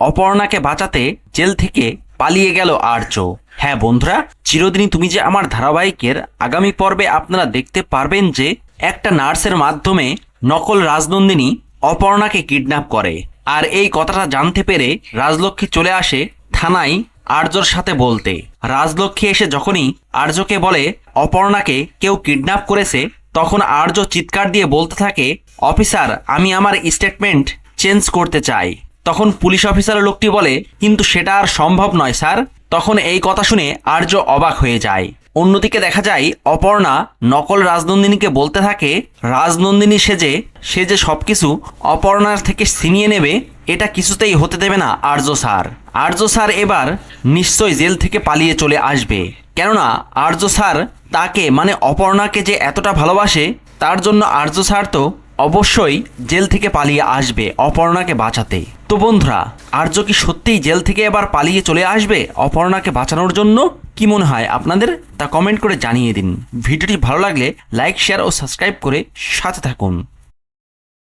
অপর্ণাকে বাঁচাতে জেল থেকে পালিয়ে গেল আর্য। হ্যাঁ বন্ধুরা, চিরদিনই তুমি যে আমার ধারাবাহিকের আগামী পর্বে আপনারা দেখতে পারবেন যে একটা নার্সের মাধ্যমে নকল রাজনন্দিনী অপর্ণাকে কিডন্যাপ করে। আর এই কথাটা জানতে পেরে রাজলক্ষ্মী চলে আসে থানায় আর্যর সাথে বলতে। রাজলক্ষ্মী এসে যখনই আর্যকে বলে অপর্ণাকে কেউ কিডন্যাপ করেছে, তখন আর্য চিৎকার দিয়ে বলতে থাকে, অফিসার আমি আমার স্টেটমেন্ট চেঞ্জ করতে চাই। তখন পুলিশ অফিসারের লোকটি বলে, কিন্তু সেটা আর সম্ভব নয় স্যার। তখন এই কথা শুনে আর্য অবাক হয়ে যায়। অন্যদিকে দেখা যায় অপর্ণা নকল রাজনন্দিনীকে বলতে থাকে, রাজনন্দিনী সে যে সবকিছু অপর্ণার থেকে ছিনিয়ে নেবে, এটা কিছুতেই হতে দেবে না আর্য স্যার। আর্য স্যার এবার নিশ্চয়ই জেল থেকে পালিয়ে চলে আসবে, কেননা আর্য স্যার তাকে মানে অপর্ণাকে যে এতটা ভালোবাসে, তার জন্য আর্য স্যার তো অবশ্যই জেল থেকে পালিয়ে আসবে অপর্ণাকে বাঁচাতে। তো বন্ধুরা, আর্য কি সত্যিই জেল থেকে এবার পালিয়ে চলে আসবে অপর্ণাকে বাঁচানোর জন্য? কি মনে হয় আপনাদের, তা কমেন্ট করে জানিয়ে দিন। ভিডিওটি ভালো লাগলে লাইক, শেয়ার ও সাবস্ক্রাইব করে সাথে থাকুন।